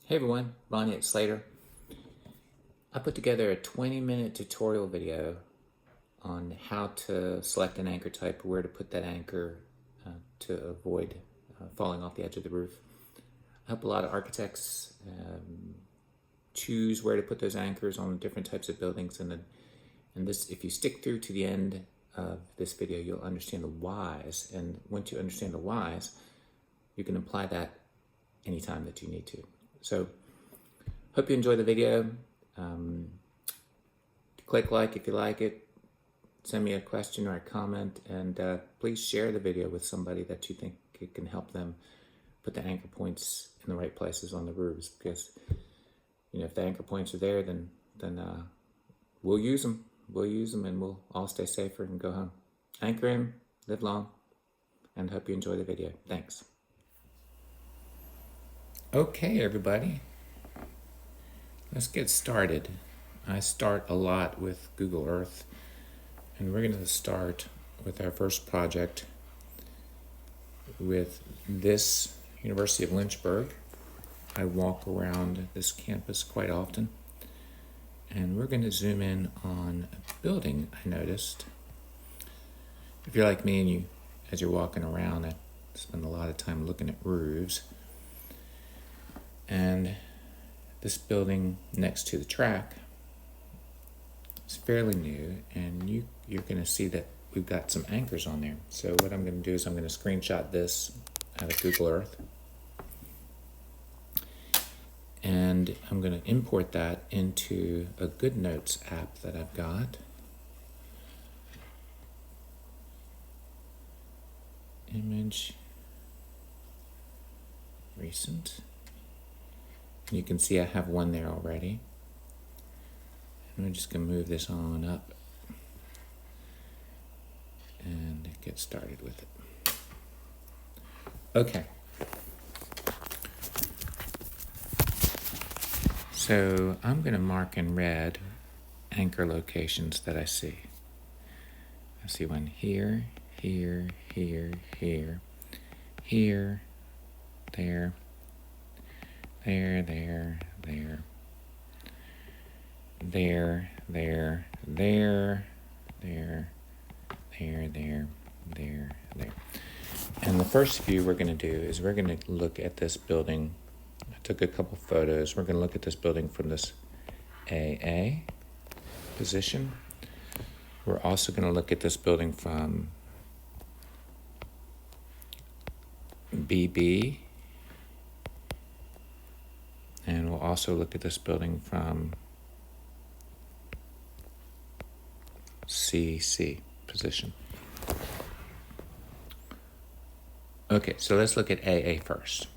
Hey everyone, Ronnie at Slater. I put together a 20-minute tutorial video on how to select an anchor type, where to put that anchor to avoid falling off the edge of the roof. I help a lot of architects choose where to put those anchors on different types of buildings, and this, if you stick through to the end of this video, you'll understand the whys, and once you understand the whys, you can apply that anytime that you need to. So hope you enjoy the video. Click like if you like it. Send me a question or a comment, and please share the video with somebody that you think it can help them put the anchor points in the right places on the roofs. Because if the anchor points are there, then we'll use them. We'll use them, and we'll all stay safer and go home. Anchor in, live long, and hope you enjoy the video. Thanks. Okay, everybody. Let's get started. I start a lot with Google Earth, and we're going to start with our first project with this University of Lynchburg. I walk around this campus quite often, and we're going to zoom in on a building I noticed. If you're like me and as you're walking around, I spend a lot of time looking at roofs. And this building next to the track is fairly new, and you're going to see that we've got some anchors on there. So what I'm going to do is I'm going to screenshot this out of Google Earth, and I'm going to import that into a GoodNotes app that I've got. Image, recent. You can see I have one there already. And I'm just going to move this on up and get started with it. Okay. So I'm going to mark in red anchor locations that I see. I see one here, here, here, here, here, there, there, there, there, there, there, there, there, there, there, there. And the first view we're going to do is we're going to look at this building. I took a couple photos. We're going to look at this building from this AA position. We're also going to look at this building from BB. And we'll also look at this building from CC position. Okay, so let's look at AA first.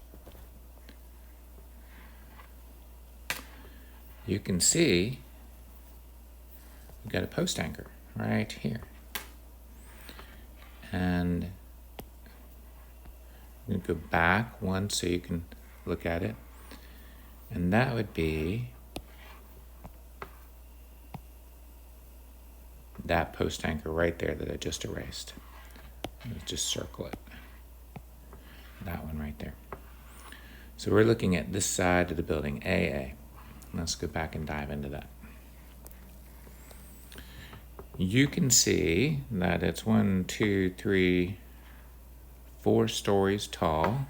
You can see we've got a post anchor right here. And I'm going to go back one so you can look at it. And that would be that post anchor right there that I just erased. Let's just circle it. That one right there. So we're looking at this side of the building, AA. Let's go back and dive into that. You can see that it's 1, 2, 3, 4 stories tall,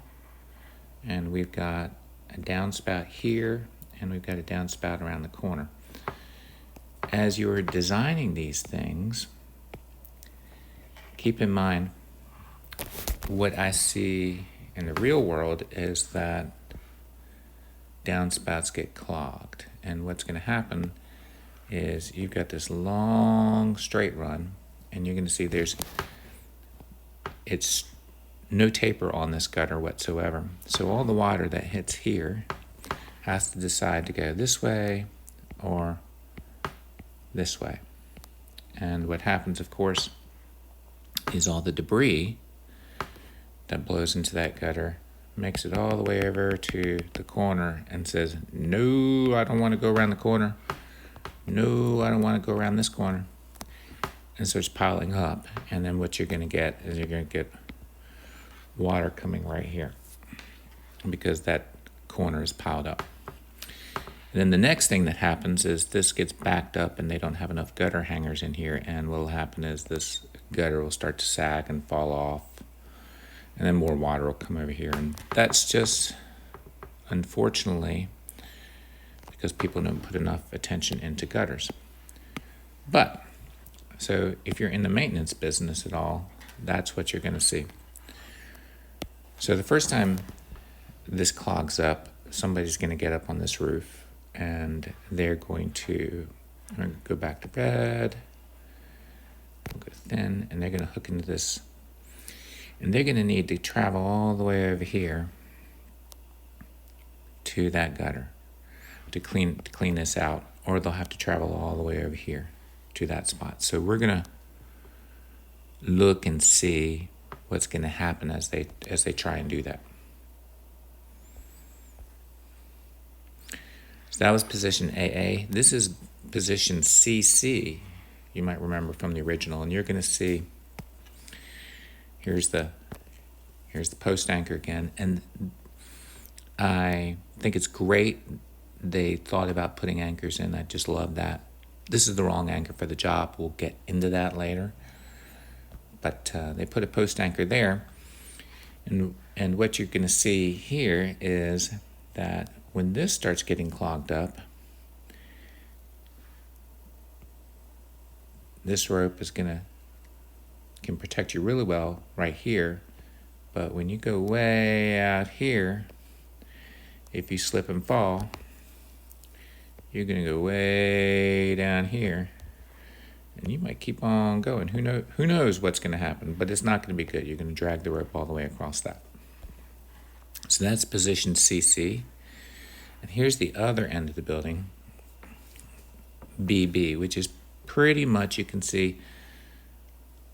and we've got a downspout here, and we've got a downspout around the corner. As you're designing these things, keep in mind what I see in the real world is that downspouts get clogged, and what's going to happen is you've got this long straight run, and you're going to see it's no taper on this gutter whatsoever. So all the water that hits here has to decide to go this way or this way. And what happens, of course, is all the debris that blows into that gutter makes it all the way over to the corner and says, no, I don't want to go around the corner. No, I don't want to go around this corner. And starts piling up. And then what you're going to get is you're going to get water coming right here because that corner is piled up. And then the next thing that happens is this gets backed up and they don't have enough gutter hangers in here, and what will happen is this gutter will start to sag and fall off, and then more water will come over here. And that's just, unfortunately, because people don't put enough attention into gutters. But, so if you're in the maintenance business at all, that's what you're going to see. So the first time this clogs up, somebody's going to get up on this roof and they're going to go back to bed, go thin, and they're going to hook into this. And they're going to need to travel all the way over here to that gutter to clean this out, or they'll have to travel all the way over here to that spot. So we're going to look and see what's going to happen as they try and do that. So that was position AA. This is position CC, you might remember from the original, and you're going to see here's the post anchor again, and I think it's great they thought about putting anchors in. I just love that. This is the wrong anchor for the job. We'll get into that later. But they put a post anchor there, and what you're going to see here is that when this starts getting clogged up, this rope can protect you really well right here, but when you go way out here, if you slip and fall, you're going to go way down here, and you might keep on going. Who knows what's going to happen, but it's not going to be good. You're going to drag the rope all the way across that. So that's position CC. And here's the other end of the building, BB, which is pretty much, you can see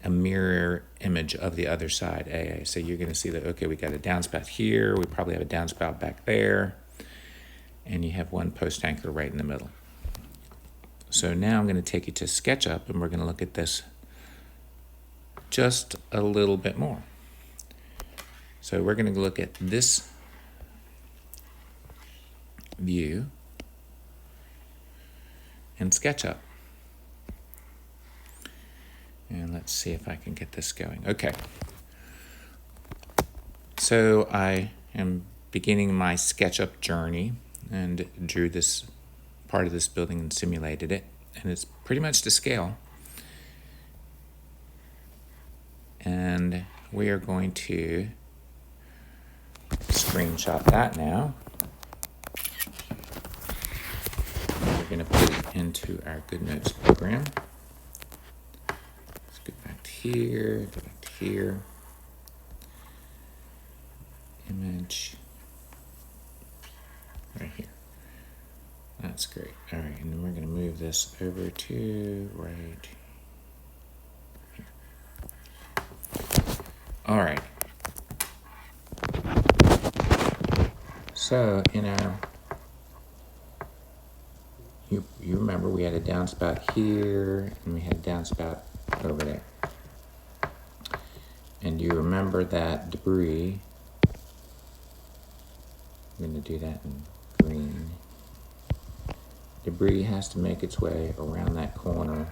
a mirror image of the other side, AA. So you're going to see that, okay, we got a downspout here, we probably have a downspout back there, and you have one post anchor right in the middle. So now I'm going to take you to SketchUp, and we're going to look at this just a little bit more. So we're going to look at this view in SketchUp. And let's see if I can get this going. Okay. So I am beginning my SketchUp journey and drew this part of this building and simulated it. And it's pretty much to scale. And we are going to screenshot that now. We're going to put it into our Good Notes program. Let's go back to here, go back to here. Image. Right here. That's great. All right, and then we're going to move this over to right here. All right. So, you remember we had a downspout here, and we had a downspout over there. And you remember that debris, I'm going to do that in green. Debris has to make its way around that corner.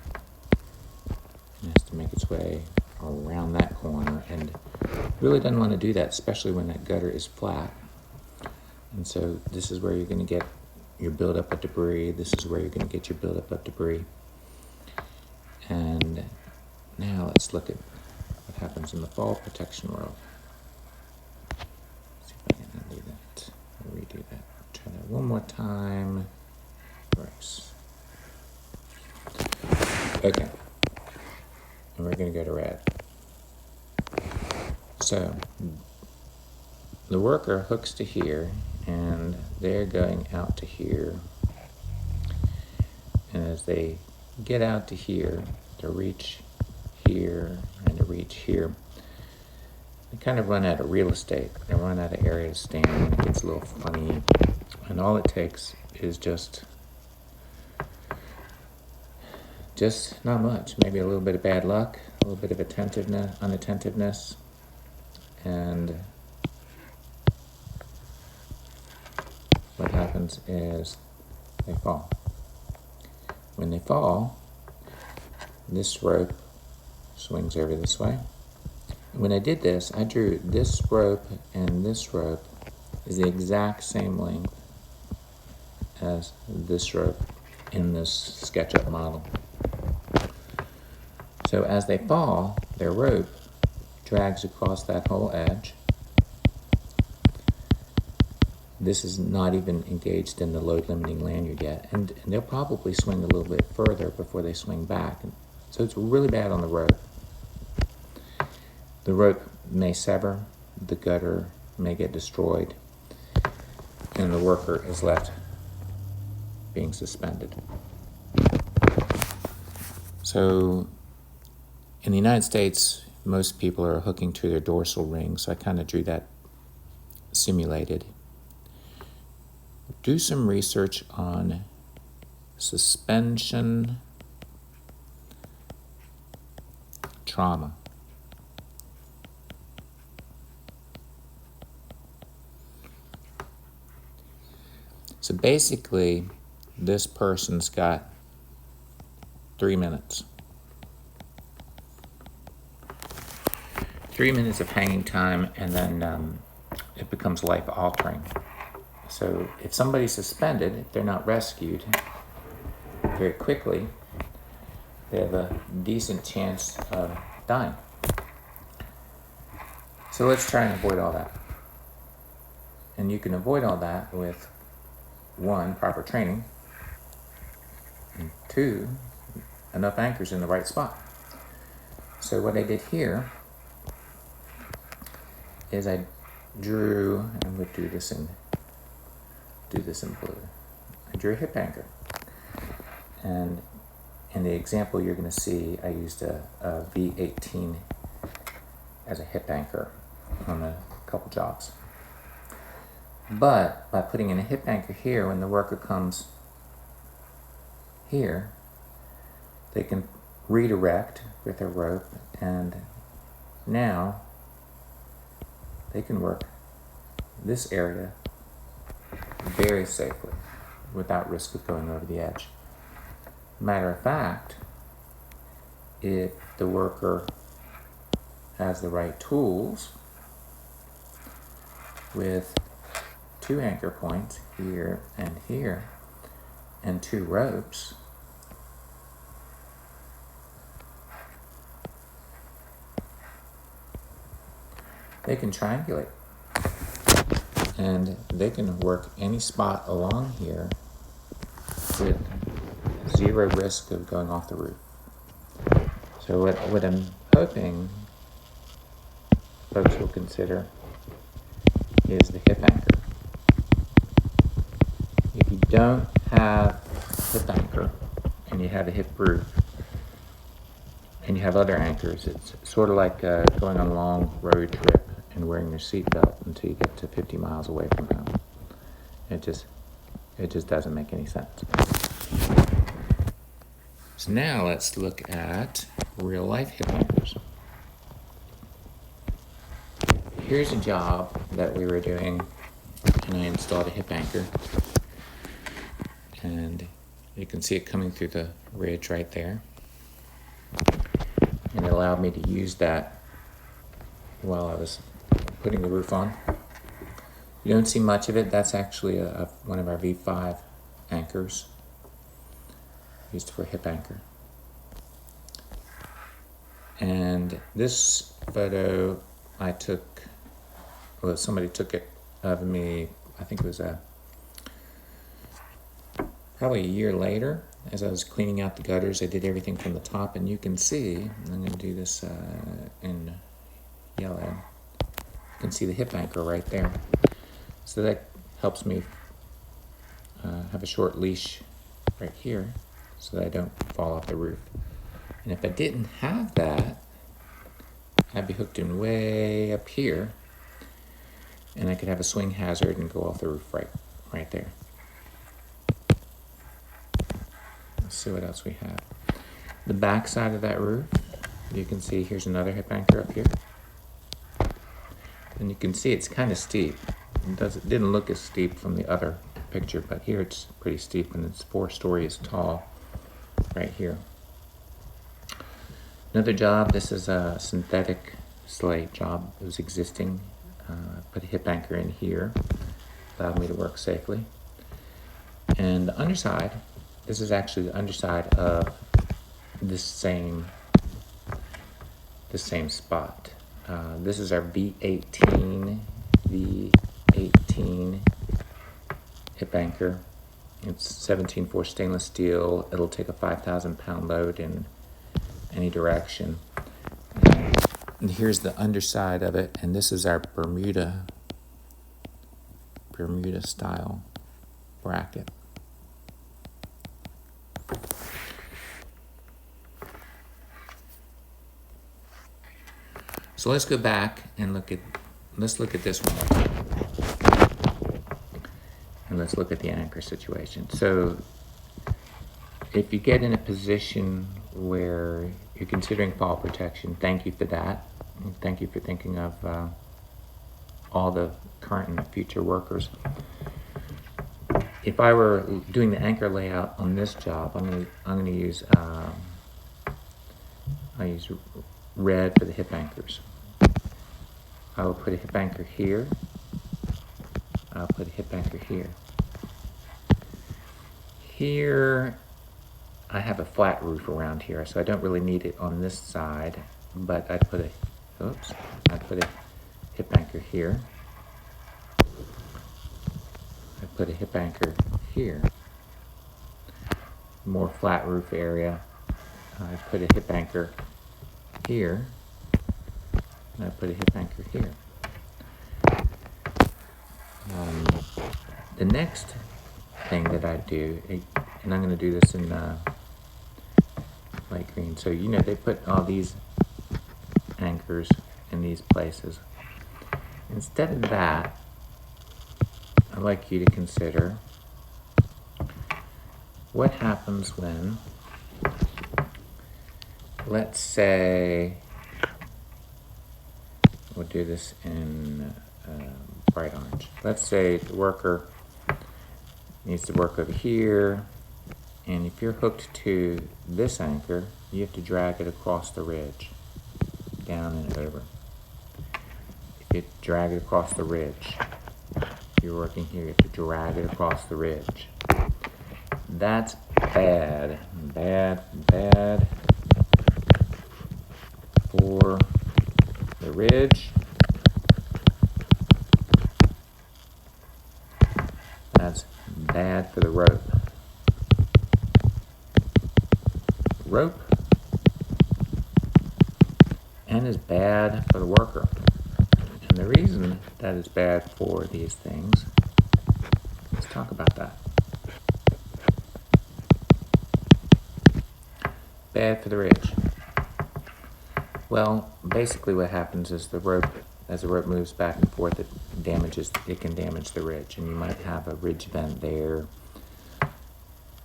It has to make its way around that corner, and really doesn't want to do that, especially when that gutter is flat. And so this is where you're going to get your buildup of debris. This is where you're going to get your buildup of debris. And now let's look at what happens in the fall protection world. See if I can undo that, or redo that. Try that one more time. Works. Okay. And we're going to go to red. So the worker hooks to here, and they're going out to here. And as they get out to here, to reach here and to reach here, they kind of run out of real estate. They run out of area to stand, and it gets a little funny. And all it takes is just not much. Maybe a little bit of bad luck, a little bit of unattentiveness, and what happens is they fall. When they fall, this rope swings over this way. When I did this, I drew this rope and this rope is the exact same length as this rope in this SketchUp model. So as they fall, their rope drags across that whole edge. This is not even engaged in the load limiting lanyard yet, and they'll probably swing a little bit further before they swing back. So it's really bad on the rope. The rope may sever, the gutter may get destroyed, and the worker is left being suspended. So in the United States, most people are hooking to their dorsal ring, so I kind of drew that simulated. Do some research on suspension trauma. So basically, this person's got 3 minutes. 3 minutes of hanging time, and then it becomes life-altering. So if somebody's suspended, if they're not rescued very quickly, they have a decent chance of dying. So let's try and avoid all that. And you can avoid all that with 1, proper training, and 2, enough anchors in the right spot. So what I did here is I drew, and we'll do this in blue. I drew a hip anchor, and in the example you're going to see, I used a V18 as a hip anchor on a couple jobs. But by putting in a hip anchor here, when the worker comes here, they can redirect with their rope, and now they can work this area very safely without risk of going over the edge. Matter of fact, if the worker has the right tools with 2 anchor points here, and 2 ropes, they can triangulate. And they can work any spot along here with 0 risk of going off the roof. So what I'm hoping folks will consider is the hip anchor. If you don't have hip anchor and you have a hip roof and you have other anchors, it's sort of like going on a long road trip and wearing your seatbelt until you get to 50 miles away from home. It just doesn't make any sense. So now let's look at real life hip anchors. Here's a job that we were doing, and I installed a hip anchor. And you can see it coming through the ridge right there. And it allowed me to use that while I was putting the roof on. You don't see much of it. That's actually one of our V5 anchors used for hip anchor. And this photo I took, well, somebody took it of me, I think it was probably a year later. As I was cleaning out the gutters, I did everything from the top, and you can see, I'm going to do this in yellow, you can see the hip anchor right there. So that helps me have a short leash right here so that I don't fall off the roof. And if I didn't have that, I'd be hooked in way up here, and I could have a swing hazard and go off the roof right there. Let's see what else we have. The back side of that roof, you can see here's another hip anchor up here. And you can see it's kind of steep. It didn't look as steep from the other picture, but here it's pretty steep and it's 4 stories tall right here. Another job, this is a synthetic slate job. It was existing. Put a hip anchor in here, allowed me to work safely. And the underside, this is actually the underside of this same spot. This is our V18 hip anchor. It's 17/4 stainless steel. It'll take a 5,000-pound load in any direction. And here's the underside of it, and this is our Bermuda style bracket. So let's go back and look at this one. And let's look at the anchor situation. So if you get in a position where you're considering fall protection, thank you for that. And thank you for thinking of all the current and future workers. If I were doing the anchor layout on this job, I'm gonna use I use red for the hip anchors. I will put a hip anchor here. I'll put a hip anchor here. Here, I have a flat roof around here, so I don't really need it on this side, but I'd put a hip anchor here. I put a hip anchor here. More flat roof area. I put a hip anchor here. And I put a hip anchor here. The next thing that I do, and I'm going to do this in light green. So you know they put all these anchors in these places. Instead of that, I'd like you to consider what happens when, let's say, we'll do this in bright orange. Let's say the worker needs to work over here, and if you're hooked to this anchor, you have to drag it across the ridge, down and over. If you drag it across the ridge, you're working here, you have to drag it across the ridge. That's bad for the ridge. That's bad for the rope. And is bad for the worker. And the reason that is bad for these things, let's talk about that. Bad for the ridge. Well, basically what happens is as the rope moves back and forth, it can damage the ridge, and you might have a ridge vent there.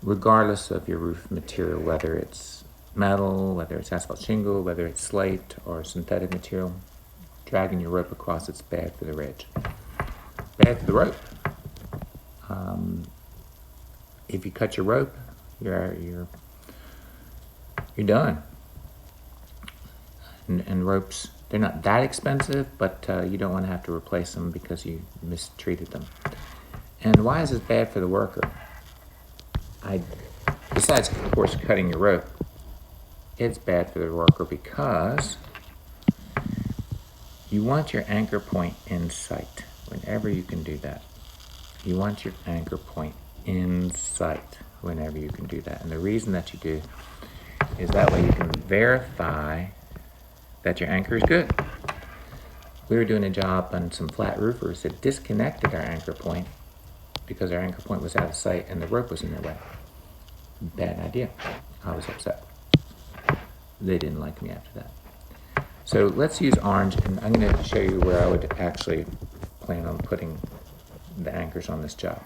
Regardless of your roof material, whether it's metal, whether it's asphalt shingle, whether it's slate or synthetic material, dragging your rope across, it's bad for the ridge. Bad for the rope. If you cut your rope, you're done. And ropes, they're not that expensive, but you don't want to have to replace them because you mistreated them. And why is this bad for the worker? Besides, of course, cutting your rope, it's bad for the worker because you want your anchor point in sight whenever you can do that. You want your anchor point in sight whenever you can do that. And the reason that you do is that way you can verify that your anchor is good. We were doing a job on some flat roofers that disconnected our anchor point because our anchor point was out of sight and the rope was in their way. Bad idea. I was upset. They didn't like me after that. So let's use orange, and I'm going to show you where I would actually plan on putting the anchors on this job.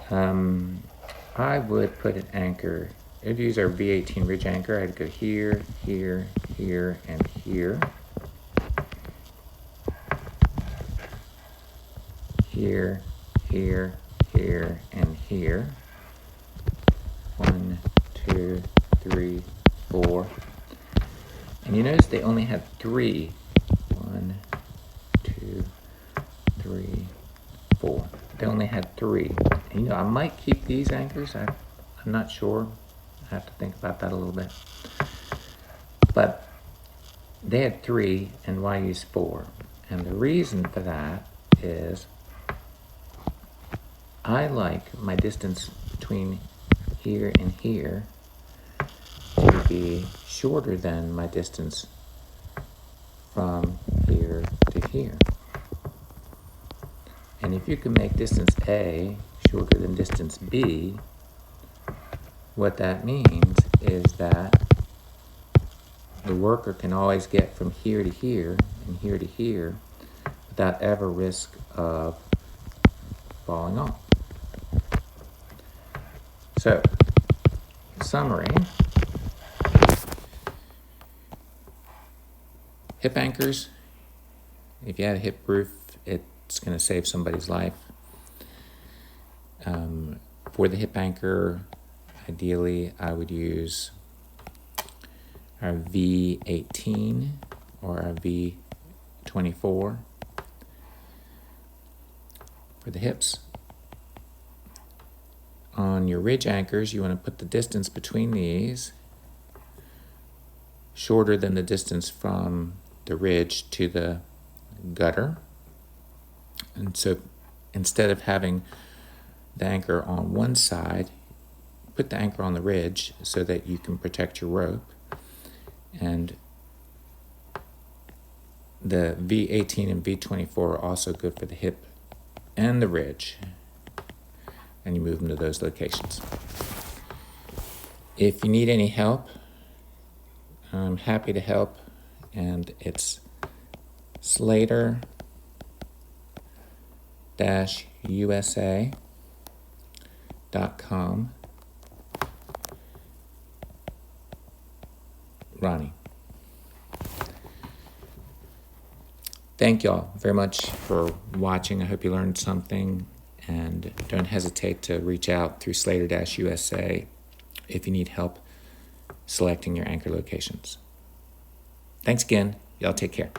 I would put an anchor. I'd use our V18 ridge anchor. I'd go here, here, here, and here. Here, here, here, and here. 1, 2, 3, 4. And you notice they only have 3. 1, 2, 3, 4. They only had 3. And you know, I might keep these anchors. I'm not sure. I have to think about that a little bit. But they had 3, and why use 4? And the reason for that is I like my distance between here and here to be shorter than my distance from here to here. And if you can make distance A shorter than distance B, what that means is that the worker can always get from here to here and here to here without ever risk of falling off. So, summary. Hip anchors, if you had a hip roof, it's going to save somebody's life. For the hip anchor, ideally I would use our V18 or our V24 for the hips. On your ridge anchors, you want to put the distance between these shorter than the distance from the ridge to the gutter. And so instead of having the anchor on one side, put the anchor on the ridge so that you can protect your rope. And the V18 and V24 are also good for the hip and the ridge. And you move them to those locations. If you need any help, I'm happy to help. And it's SLATOR-USA.com. Ronnie. Thank y'all very much for watching. I hope you learned something, and don't hesitate to reach out through SLATOR-USA if you need help selecting your anchor locations. Thanks again. Y'all take care.